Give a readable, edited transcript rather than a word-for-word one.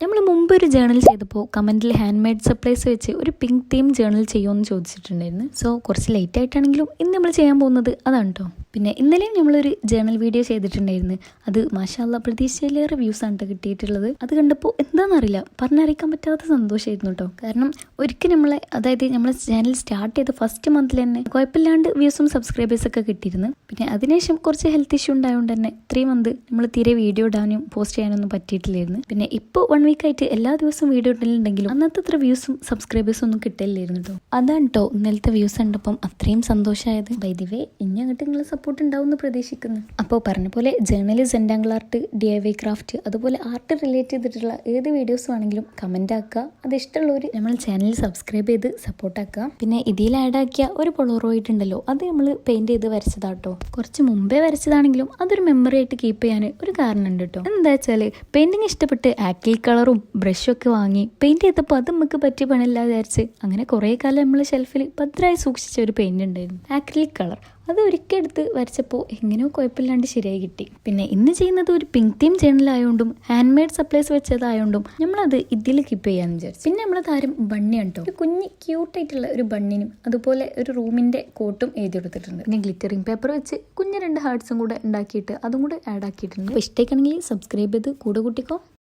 നമ്മൾ മുമ്പ് ഒരു ജേണൽ ചെയ്തപ്പോൾ കമൻറ്റിൽ ഹാൻഡ് മെയ്ഡ് സപ്ലൈസ് വെച്ച് ഒരു പിങ്ക് തീം ജേണൽ ചെയ്യുമെന്ന് ചോദിച്ചിട്ടുണ്ടായിരുന്നു. സോ കുറച്ച് ലേറ്റ് ആയിട്ടാണെങ്കിലും ഇന്ന് നമ്മൾ ചെയ്യാൻ പോകുന്നത് അതാണ് കേട്ടോ. പിന്നെ ഇന്നലെയും നമ്മളൊരു ജേണൽ വീഡിയോ ചെയ്തിട്ടുണ്ടായിരുന്നു. അത് മാഷാഅല്ലാഹ് പ്രതീക്ഷയിലേറെ വ്യൂസ് ആണ് കിട്ടിയിട്ടുള്ളത്. അത് കണ്ടപ്പോൾ എന്താണെന്നറിയില്ല, പറഞ്ഞറിയിക്കാൻ പറ്റാത്ത സന്തോഷമായിരുന്നു കേട്ടോ. കാരണം ഒരിക്കൽ നമ്മളെ ചാനൽ സ്റ്റാർട്ട് ചെയ്ത ഫസ്റ്റ് മന്തിൽ തന്നെ കുഴപ്പമില്ലാണ്ട് വ്യൂസും സബ്സ്ക്രൈബേഴ്സൊക്കെ കിട്ടിയിരുന്നു. പിന്നെ അതിനുശേഷം കുറച്ച് ഹെൽത്ത് ഇഷ്യൂ ഉണ്ടായതുകൊണ്ട് തന്നെ 3 മന്ത് നമ്മൾ തീരെ വീഡിയോ ഇടാനും പോസ്റ്റ് ചെയ്യാനൊന്നും പറ്റിയിട്ടില്ലായിരുന്നു. പിന്നെ ഇപ്പോൾ 1 വീക്കായിട്ട് എല്ലാ ദിവസവും വീഡിയോ ഇടലുണ്ടെങ്കിലും അന്നത്തെ അത്ര വ്യൂസും സബ്സ്ക്രൈബേഴ്സും ഒന്നും കിട്ടില്ലായിരുന്നു കേട്ടോ. അതാണ് കേട്ടോ ഇന്നലത്തെ വ്യൂസ് കണ്ടപ്പം അത്രയും സന്തോഷമായത്. ബൈ ദി വേ ഇനി അങ്ങോട്ട് നിങ്ങൾ സപ്പോർട്ട് ഉണ്ടാവും എന്ന് പ്രതീക്ഷിക്കുന്നു. അപ്പോൾ പറഞ്ഞ പോലെ ജേണൽ, സെൻഡാങ്കിൾ ആർട്ട്, DIY ക്രാഫ്റ്റ്, അതുപോലെ ആർട്ട് റിലേറ്റ് ചെയ്തിട്ടുള്ള ഏത് വീഡിയോസ് ആണെങ്കിലും കമന്റ് ആക്കുക. അത് ഇഷ്ടമുള്ളവർ നമ്മൾ ചാനൽ സബ്സ്ക്രൈബ് ചെയ്ത് സപ്പോർട്ട് ആക്കുക. പിന്നെ ഇതിൽ ആഡ് ആക്കിയ ഒരു പൊളോറോയിഡ് ഉണ്ടല്ലോ, അത് നമ്മൾ പെയിന്റ് ചെയ്ത് വരച്ചതാട്ടോ. കുറച്ച് മുമ്പേ വരച്ചതാണെങ്കിലും അതൊരു മെമ്മറി ആയിട്ട് കീപ്പ് ചെയ്യാൻ ഒരു കാരണം ഉണ്ട് കേട്ടോ. എന്താ വെച്ചാൽ പെയിന്റിങ് ഇഷ്ടപ്പെട്ട് ആക്രിലിക് കളറും ബ്രഷും ഒക്കെ വാങ്ങി പെയിന്റ് ചെയ്തപ്പോൾ അത് നമുക്ക് പറ്റിയ പണിയില്ല വിചാരിച്ച് അങ്ങനെ കുറേ കാലം നമ്മൾ ഷെൽഫിൽ ഭദ്രമായി സൂക്ഷിച്ച ഒരു പെയിന്റ് ഉണ്ടായിരുന്നു, ആക്രിലിക് കളർ. അത് ഒരിക്കൽ എടുത്ത് വരച്ചപ്പോൾ എങ്ങനെയോ കുഴപ്പമില്ലാണ്ട് ശരിയായി കിട്ടി. പിന്നെ ഇന്ന് ചെയ്യുന്നത് ഒരു പിങ്ക് തീം ജേണലായതുകൊണ്ടും ഹാൻഡ് മെയ്ഡ് സപ്ലൈസ് വെച്ചതായതുകൊണ്ടും നമ്മളത് ഇതിൽ കീപ്പ് ചെയ്യാമെന്ന് വിചാരിച്ചു. പിന്നെ നമ്മളെ താരം ബണ്ണിയാണ് കേട്ടോ. ഒരു കുഞ്ഞ് ക്യൂട്ടായിട്ടുള്ള ഒരു ബണ്ണിനും അതുപോലെ ഒരു റൂമിൻ്റെ കോട്ടും എഴുതി കൊടുത്തിട്ടുണ്ട്. പിന്നെ ഗ്ലിറ്ററിങ് പേപ്പർ വെച്ച് കുഞ്ഞ് 2 ഹാർട്സും കൂടെ ഉണ്ടാക്കിയിട്ട് അതും കൂടെ ആഡ് ആക്കിയിട്ടുണ്ട്. അപ്പോൾ ഇഷ്ടമാണെങ്കിൽ സബ്സ്ക്രൈബ് ചെയ്ത് കൂടെ കൂട്ടിക്കോ.